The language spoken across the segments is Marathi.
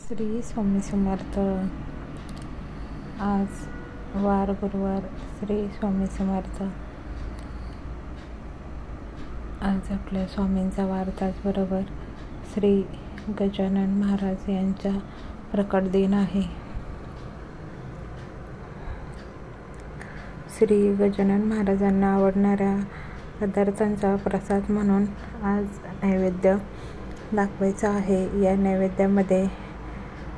श्री स्वामी समर्थ. आज वार गुरुवार. श्री स्वामी समर्थ. आज आपल्या स्वामींचा वार, त्याचबरोबर श्री गजानन महाराज यांचा प्रकट दिन आहे. श्री गजानन महाराजांना आवडणाऱ्या पदार्थांचा प्रसाद म्हणून आज नैवेद्य दाखवायचा आहे. या नैवेद्यामध्ये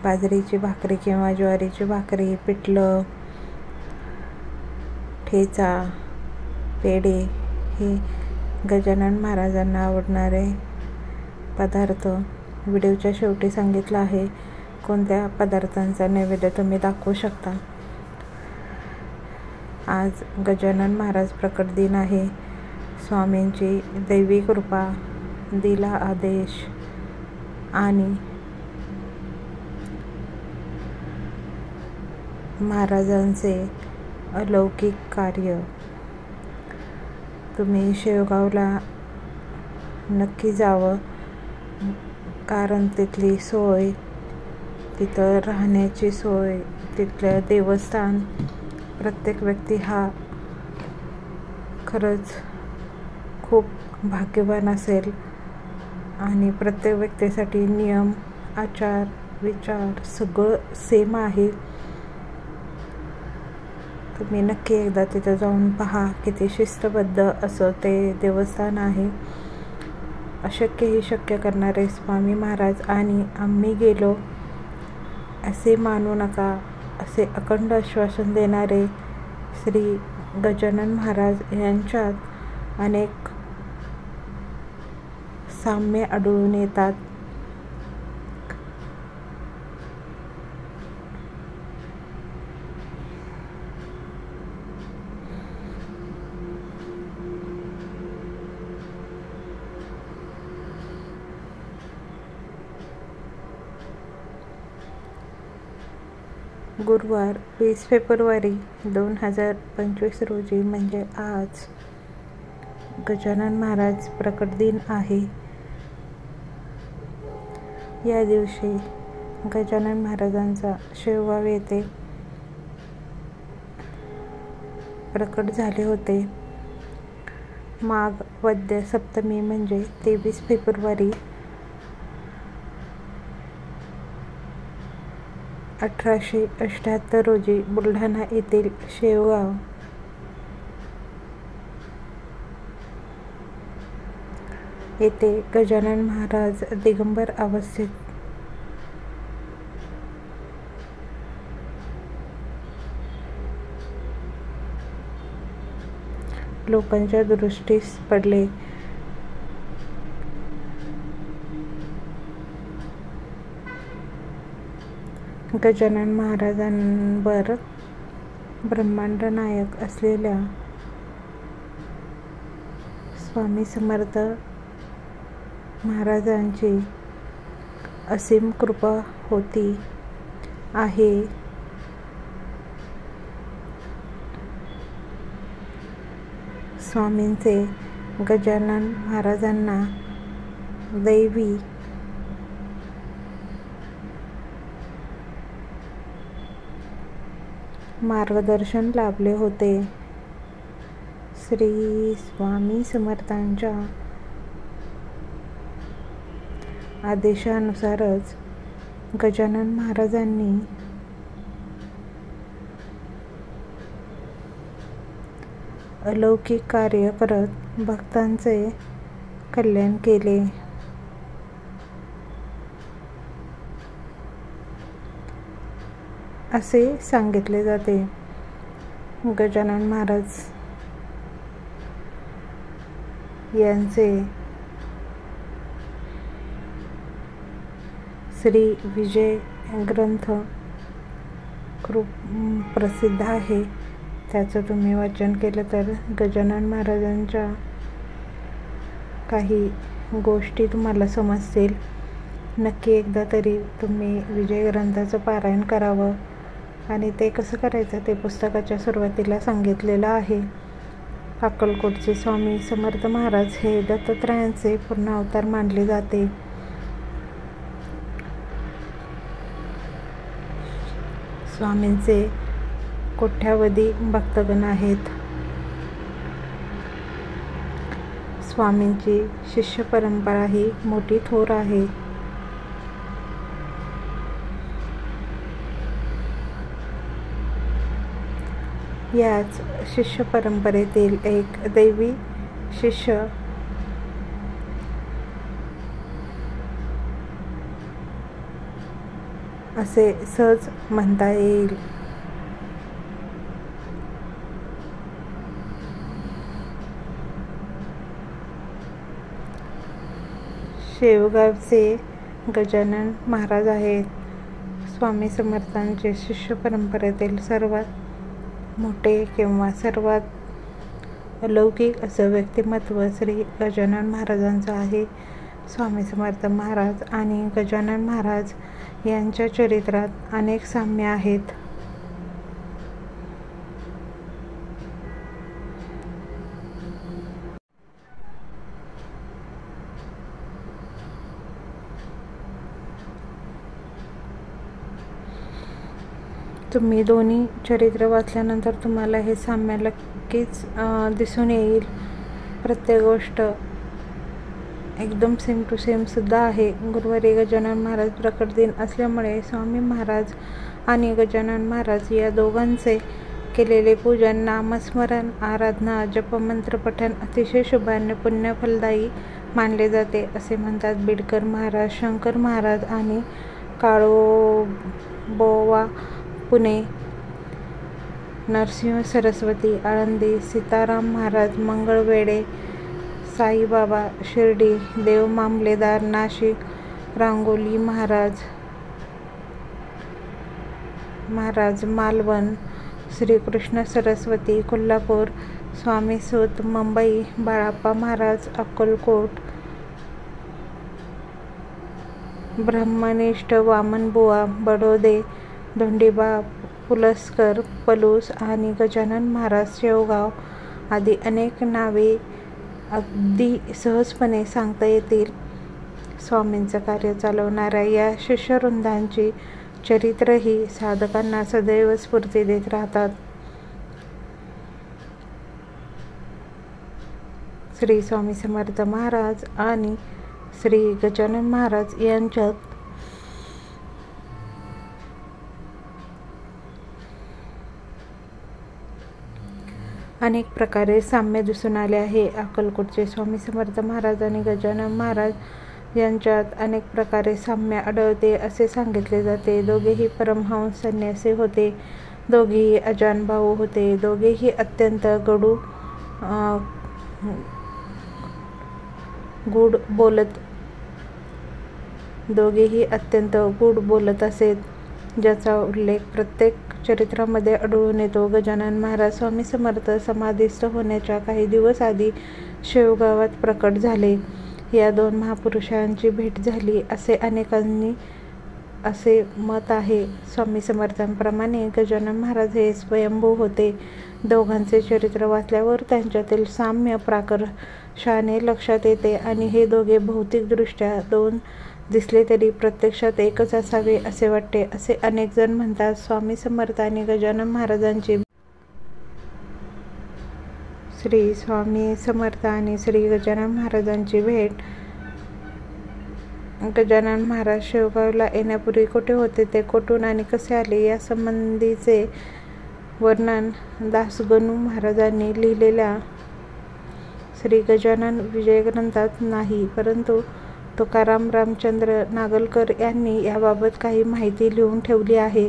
बाजरीची भाकरी किंवा ज्वारीची भाकरी, पिठलं, ठेचा, पेढे हे गजानन महाराजांना आवडणारे पदार्थ व्हिडिओच्या शेवटी सांगितलं आहे. कोणत्या पदार्थांचा नैवेद्य तुम्ही दाखवू शकता. आज गजानन महाराज प्रकट दिन आहे. स्वामींची दैवी कृपा, दिला आदेश आणि महाराजांचे अलौकिक कार्य. तुम्ही शेवगावला नक्की जावं, कारण तिथली सोय, तिथं राहण्याची सोय, तिथलं देवस्थान, प्रत्येक व्यक्ती हा खरंच खूप भाग्यवान असेल. आणि प्रत्येक व्यक्तीसाठी नियम, आचार, विचार सगळं सेम आहे. तुम्ही नक्की एकदा तिथं जाऊन पहा. किती शिस्तबद्ध असं ते देवस्थान आहे. अशक्यही शक्य करणारे स्वामी महाराज. आणि आम्ही गेलो असे मानू नका असे अखंड आश्वासन देणारे श्री गजानन महाराज यांच्यात अनेक साम्य आढळून येतात. गुरुवार 20 फेब्रुवारी 2025 रोजी म्हणजे आज गजानन महाराज प्रकट दिन आहे. या दिवशी गजानन महाराजांचा शेवगाव येथे प्रकट झाले होते. माघ वद्य सप्तमी म्हणजे 23 फेब्रुवारी 1878 रोजी बुलढाणा येथील शेवगाव येथे गजानन महाराज दिगंबर अवस्थेत लोकांच्या दृष्टीस पडले. गजानन महाराजांवर ब्रह्मांड नायक असलेल्या स्वामी समर्थ महाराजांची असीम कृपा होती आहे. स्वामींचे गजानन महाराजांना दैवी मार्गदर्शन लाभले होते. श्री स्वामी समर्थांच्या आदेशानुसारच गजानन महाराजांनी अलौकिक कार्य करत भक्तांचे कल्याण केले. असे सांगितले जाते. गजानन महाराज यांचे श्री विजय ग्रंथ खूप प्रसिद्ध आहे. त्याचं तुम्ही वाचन केलं तर गजानन महाराजांच्या काही गोष्टी तुम्हाला समजतील. नक्की एकदा तरी तुम्ही विजय ग्रंथाचं पारायण करावं. आणि ते कसं करायचं ते पुस्तकाच्या सुरुवातीला सांगितलेलं आहे. अक्कलकोटचे स्वामी समर्थ महाराज हे दत्तात्रयांचे पूर्ण अवतार मानले जाते. स्वामींचे कोट्यावधी भक्तगण आहेत. स्वामींची शिष्य परंपरा ही मोठी थोर आहे. याच शिष्य परंपरेतील एक दैवी शिष्य असे सहज म्हणता येईल. शेवगावचे गजानन महाराज आहेत. स्वामी समर्थांचे शिष्य परंपरेतील सर्वात मोठे किंवा सर्वात अलौकिक असं व्यक्तिमत्व श्री गजानन महाराजांचं आहे. स्वामी समर्थ महाराज आणि गजानन महाराज यांच्या चरित्रात अनेक साम्य आहेत. तुम्ही दोन्ही चरित्र वाचल्यानंतर तुम्हाला हे साम्य नक्कीच दिसून येईल. प्रत्येक गोष्ट एकदम सेम टू सेम सुद्धा आहे. गुरुवारी गजानन महाराज प्रकट दिन असल्यामुळे स्वामी महाराज आणि गजानन महाराज या दोघांचे केलेले पूजन, नामस्मरण, आराधना, जपमंत्र पठण अतिशय शुभ आणि पुण्यफलदायी मानले जाते असे म्हणतात. बिडकर महाराज, शंकर महाराज आणि काळोबोवा पुणे, नरसिंह सरस्वती आळंदी, सीताराम महाराज मंगळवेढे, साईबाबा शिर्डी, देव मामलेदार नाशिक, रांगोली महाराज मालवण, श्रीकृष्ण सरस्वती कोल्हापूर, स्वामी सूत मुंबई, बाळाप्पा महाराज अक्कलकोट, ब्रह्मनिष्ठ वामनबुवा बडोदे, धोंडीबा पुलस्कर पलूस आणि गजानन महाराज शेवगाव आदी अनेक नावे अगदी सहजपणे सांगता येतील. स्वामींचं कार्य चालवणाऱ्या या शिष्यवृंदांची चरित्रही साधकांना सदैव स्फूर्ती देत राहतात. श्री स्वामी समर्थ महाराज आणि श्री गजानन महाराज यांच्यात अनेक प्रकारे साम्य दिसून आले आहे. अक्कलकोटचे स्वामी समर्थ महाराज आणि गजानन महाराज यांच्यात अनेक प्रकारे साम्य आढळते असे सांगितले जाते. दोघेही परमहंस संन्यासी होते. दोघेही अजान भाऊ होते. दोघेही अत्यंत गूढ बोलत असेत, ज्याचा उल्लेख प्रत्येक चरित्रामध्ये आढळून येतो. गजानन महाराज स्वामी समर्थ समाधीस्थ होण्याच्या काही दिवस आधी शेवगावात प्रकट झाले. या दोन महापुरुषांची भेट झाली असे अनेकांनी असे मत आहे. स्वामी समर्थांप्रमाणे गजानन महाराज हे स्वयंभू होते. दोघांचे चरित्र वाचल्यावर त्यांच्यातील साम्य प्रकर्षाने लक्षात येते आणि हे दोघे भौतिकदृष्ट्या दोन दिसले तरी प्रत्यक्षात एकच असावे असे वाटते असे अनेक जण म्हणतात. स्वामी समर्थ आणि गजानन महाराजांची श्री स्वामी समर्थ आणि श्री गजानन महाराजांची भेट. गजानन महाराज शेवगावला येण्यापूर्वी कुठे होते, ते कोठून आणि कसे आले यासंबंधीचे वर्णन दासगणू महाराजांनी लिहिलेल्या श्री गजानन विजय ग्रंथात नाही, परंतु तुकाराम रामचंद्र नागलकर यांनी याबाबत काही माहिती लिहून ठेवली आहे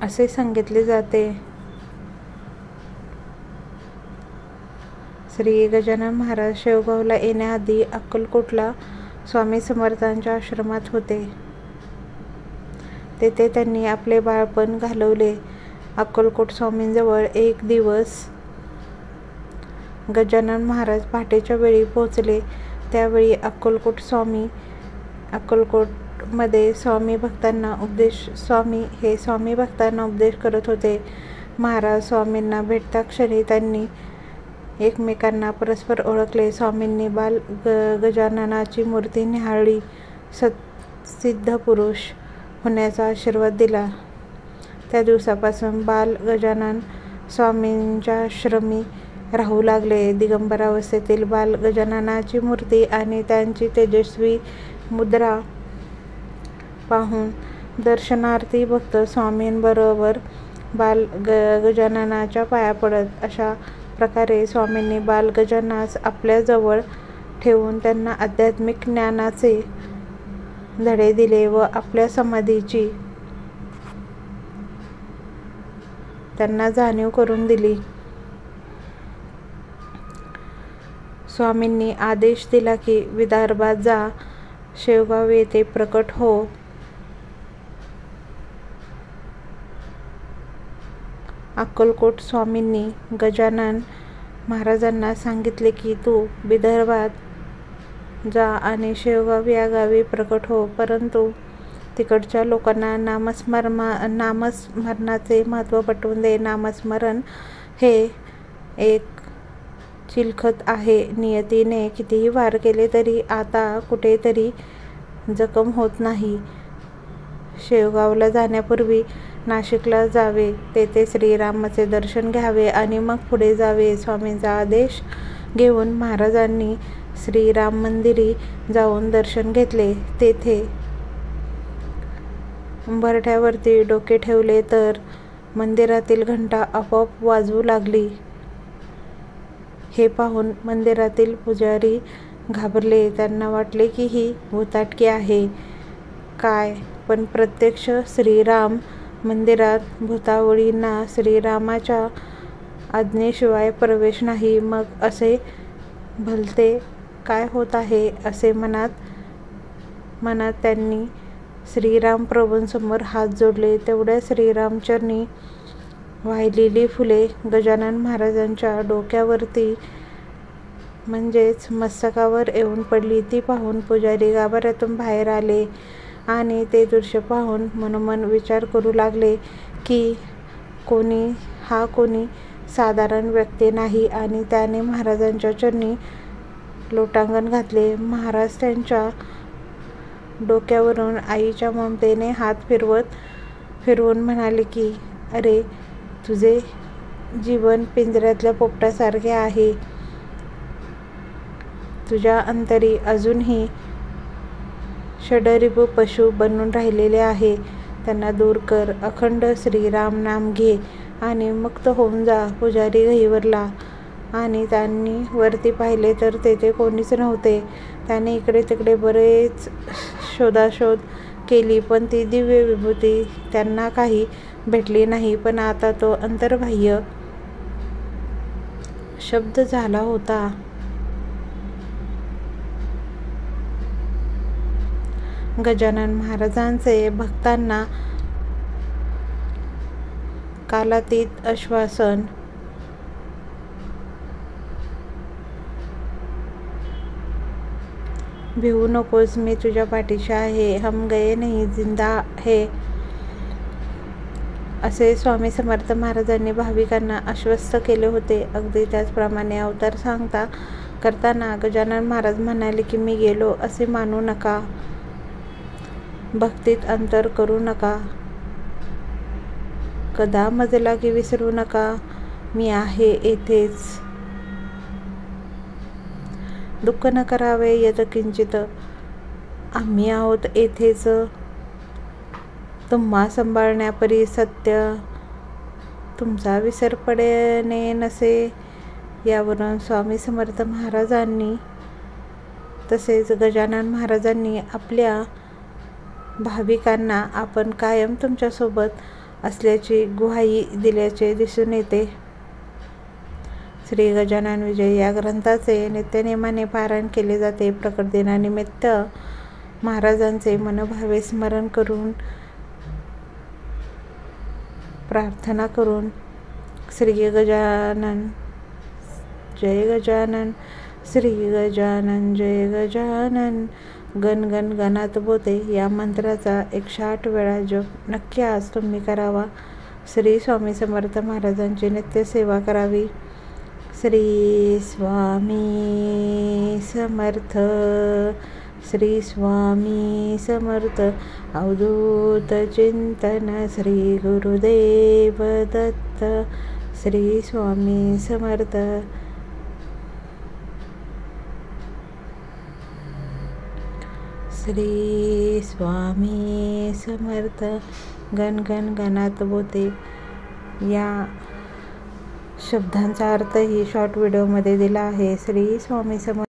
असे सांगितले जाते. श्री गजानन महाराज शेवगावला येण्याआधी अक्कलकोटला स्वामी समर्थांच्या आश्रमात होते. तेथे त्यांनी आपले बाळपण घालवले. अक्कलकोट स्वामींजवळ एक दिवस गजानन महाराज पहाटेच्या वेळी पोहोचले. त्यावेळी अक्कलकोटमध्ये स्वामी भक्तांना उपदेश करत होते. महाराज स्वामींना भेटता क्षणी त्यांनी एकमेकांना परस्पर ओळखले. स्वामींनी बाल गजाननाची मूर्ती निहाळली. सिद्ध पुरुष होण्याचा आशीर्वाद दिला. त्या दिवसापासून बाल गजानन स्वामींच्या आश्रमी राहू लागले. दिगंबरावस्थेतील बाल गजाननाची मूर्ती आणि त्यांची तेजस्वी मुद्रा पाहून दर्शनार्थी भक्त स्वामींबरोबर बाल गजाननाच्या पाया पडत. अशा प्रकारे स्वामींनी बाल गजाननास आपल्याजवळ ठेवून त्यांना आध्यात्मिक ज्ञानाचे धडे दिले व आपल्या समाधीची त्यांना जाणीव करून दिली. स्वामींनी आदेश दिला की विदर्भात जा, शेवगाव येथे प्रकट हो. अक्कलकोट स्वामींनी गजानन महाराजांना सांगितले की तू विदर्भात जा आणि शेवगाव या गावी प्रकट हो, परंतु तिकडच्या लोकांना नामस्मरणाचे महत्त्व पटवून दे. नामस्मरण हे एक चिलखत आहे. नियतीने कितीही वार केले तरी आता कुठेतरी जखम होत नाही. शेवगावला जाण्यापूर्वी नाशिकला जावे, तेथे श्रीरामाचे दर्शन घ्यावे आणि मग पुढे जावे. स्वामींचा आदेश घेऊन महाराजांनी श्रीराम मंदिरी जाऊन दर्शन घेतले. तेथे उंबरठ्यावरती डोके ठेवले तर मंदिरातील घंटा आपोआप वाजवू लागली. हे पाहून मंदिरातील पुजारी घाबरले. त्यांना वाटले की ही भुताटकी आहे काय, पण प्रत्यक्ष श्रीराम मंदिरात भूतावळींना श्रीरामाच्या आज्ञेशिवाय प्रवेश नाही. मग असे भलते काय होत आहे असे मनात त्यांनी श्रीराम प्रभूंसमोर हात जोडले. तेवढ्या श्रीरामचरणी वाहिलेली फुले गजानन महाराजांच्या डोक्यावरती म्हणजेच मस्तकावर येऊन पडली. ती पाहून पुजारी गाभाऱ्यातून बाहेर आले आणि ते दृश्य पाहून मनोमन विचार करू लागले की कोणी साधारण व्यक्ती नाही आणि त्याने महाराजांच्या चरणी लोटांगण घातले. महाराज त्यांच्या डोक्यावरून आईच्या ममतेने हात फिरवून म्हणाले की अरे, तुझे जीवन पिंजऱ्यातल्या पोपटासारखे आहे. तुझ्या अंतरी अजूनही षडरिपू पशु बनून राहिलेले आहे. त्यांना दूर कर. अखंड श्रीराम नाम घे आणि मुक्त होऊन जा. पुजारी गहिवरला आणि त्यांनी वरती पाहिले तर तेथे कोणीच नव्हते. त्याने इकडे तिकडे बरेच शोधाशोध केली, पण ती दिव्य विभूती त्यांना काही भेटली नाही. पण आता तो अंतर्बाह्य शब्द झाला होता. गजानन महाराजांचे भक्तांना कालातीत आश्वासन. भिवू नकोस, मी तुझ्या पाठीशी आहे. हम गए नहीं, जिंदा है, असे स्वामी समर्थ महाराजांनी भाविकांना आश्वस्त केले होते. अगदी त्याचप्रमाणे अवतार करताना गजानन महाराज म्हणाले की मी गेलो असे मानू नका. भक्तीत अंतर करू नका. कदा मजला की विसरू नका. मी आहे येथेच. दुःख न करावे यत किंचित. आम्ही आहोत येथेच. तुम्हा सांभाळण्यापरी सत्य. तुमचा विसर पडणे नसे. यावरून स्वामी समर्थ महाराजांनी तसेच गजानन महाराजांनी आपल्या भाविकांना आपण कायम तुमच्यासोबत असल्याची ग्वाही दिल्याचे दिसून येते. श्री गजानन विजय या ग्रंथाचे नित्यनेमाने पारायण केले जाते. प्रकट दिनानिमित्त महाराजांचे मनोभावे स्मरण करून प्रार्थना करून श्री गजानन जय गजानन, श्री गजानन जय गजानन, गण गण गणात बोते या मंत्राचा 108 वेळा जप नक्की आज तुम्ही करावा. श्री स्वामी समर्थ महाराजांची नित्य सेवा करावी. श्री स्वामी समर्थ. श्री स्वामी समर्थ. अवधूत चिंतन श्री गुरुदेव दत्त. श्री स्वामी समर्थ. श्री स्वामी समर्थ. गण गण गणात बोते. या शब्दांचा अर्थ ही शॉर्ट व्हिडिओमध्ये दिला आहे. श्री स्वामी समर्थ.